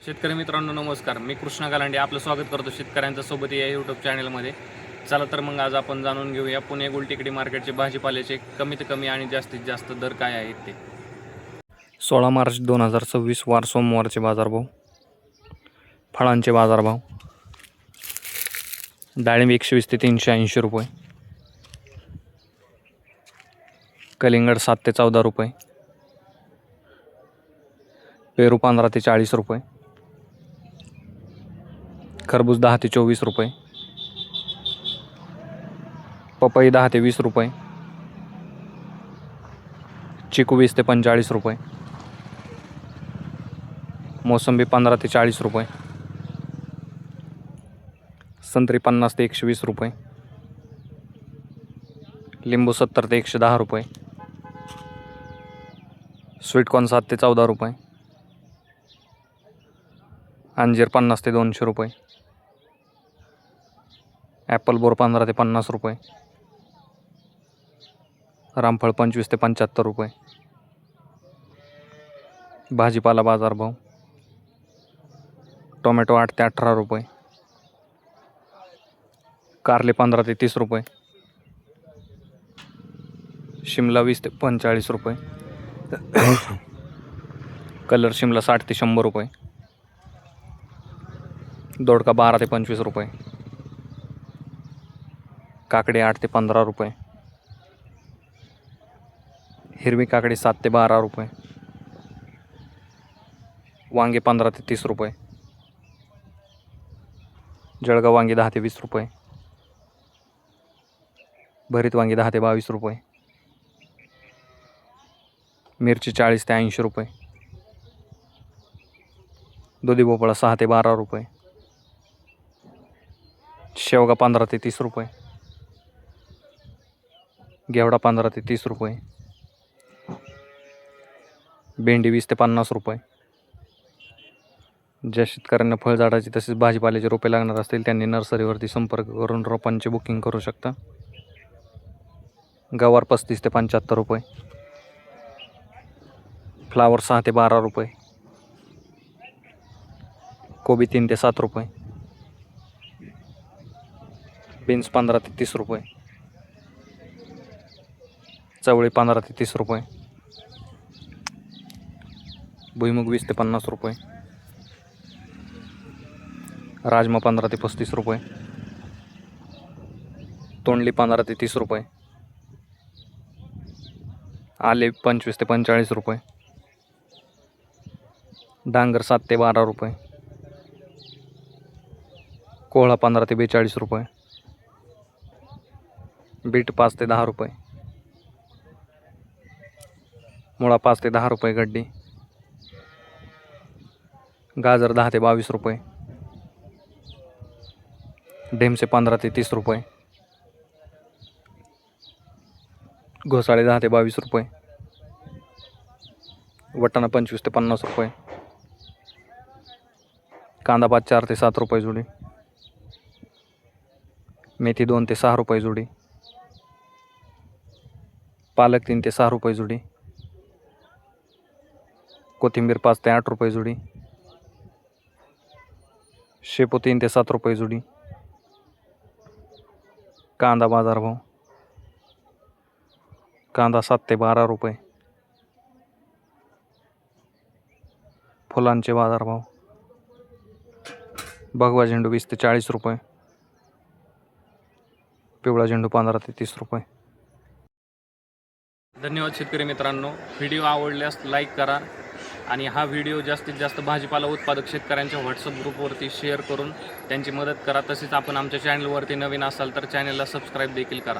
शेतकरी मित्रांनो नमस्कार. मी कृष्णा गालांडे आपलं स्वागत करतो शेतकऱ्यांच्या सोबत या यूट्यूब चॅनलमध्ये. चला तर मग आज आपण जाणून घेऊया पुणे गुलटेकडी मार्केटचे भाजीपाल्याचे कमीत कमी आणि जास्तीत जास्त दर काय आहेत ते. 16 मार्च 2026 वार सोमवारचे बाजारभाव. फळांचे बाजारभाव. डाळिंब 120 ते 380 रुपये. कलिंगड 7 ते 14 रुपये. पेरू 15 ते 40 रुपये. खरबूज 10 ते 24 रुपये. पपई 10 ते 20 रुपये. चिकू 20 ते 45 रुपये. मोसंबी 15 ते 40 रुपये. संत्री 50 ते 120 रुपये. लिंबू 70 ते 110 रुपये. स्वीटकॉर्न 7 ते 14 रुपये. अंजीर 50 ते 200 रुपये. ॲपल बोर 15 ते 50 रुपये. रामफळ 25 ते 75 रुपये. भाजीपाला बाजारभाव. टोमॅटो 8 ते 18 रुपये. कारले 15 ते 30 रुपये. शिमला 20 ते 45 रुपये. कलर शिमला 60 ते 100 रुपये. दोडका 12 ते 25 रुपये. काकडी 8 ते 15 रुपये. हिरवी काकडी 7 ते 12 रुपये. वांगे 15 ते 30 रुपये. जळगाव वांगी 10 ते 20 रुपये. भरीत वांगी 10 ते 22 रुपये. मिरची 40 ते 80 रुपये. दुधी भोपळा 6 ते 12 रुपये. शेवगा 15 ते 30 रुपये. घेवडा 15 ते 30 रुपये. भेंडी 20 ते 50 रुपये. ज्या शेतकऱ्यांना फळझाडाची तसेच भाजीपाल्याचे रोपे लागणार असतील त्यांनी नर्सरीवरती संपर्क करून रोपांची बुकिंग करू शकता. गवार 35 ते 75 रुपये. फ्लावर 6 ते 12 रुपये. कोबी 3 ते 7 रुपये. बीन्स 15 ते 30 रुपये. चवळी 15 ते 30 रुपये. भुईमुग 20 ते 50 रुपये. राजमा 15 ते 35 रुपये. तोंडली 15 ते 30 रुपये. आले 25 ते 45 रुपये. डांगर 7 ते 12 रुपये. कोहळा 15 ते 42 रुपये. बीट 5 ते 10 रुपये. मुळा 5 ते 10 रुपये गड्डी. गाजर 10 ते 22 रुपये. ढेमसे 15 ते 30 रुपये. घोसाळे 10 ते 22 रुपये. वटाणा 25 ते 50 रुपये. कांदा पात 4 ते 7 रुपये जुडी. मेथी 2 ते 6 रुपये जुडी. पालक 3 ते 6 रुपये जुडी. कोथिंबीर 5 ते 8 रुपये जुडी. शेपू 3 ते 7 रुपये जुडी. कांदा बाजारभाव. कांदा 7 ते 12 रुपये. फुलांचे बाजारभाव. भगवा झेंडू 20 ते 40 रुपये. पिवळा झेंडू 15 ते 30 रुपये. धन्यवाद शेतकरी मित्रांनो. व्हिडिओ आवडल्यास लाईक करा आणि हा व्हिडिओ जास्तीत जास्त भाजीपाला उत्पादक शेतकऱ्यांच्या व्हॉट्सअप ग्रुपवरती शेअर करून त्यांची मदत करा. तसेच आपण आमच्या चॅनलवरती नवीन असाल तर चॅनलला सबस्क्राईब देखील करा.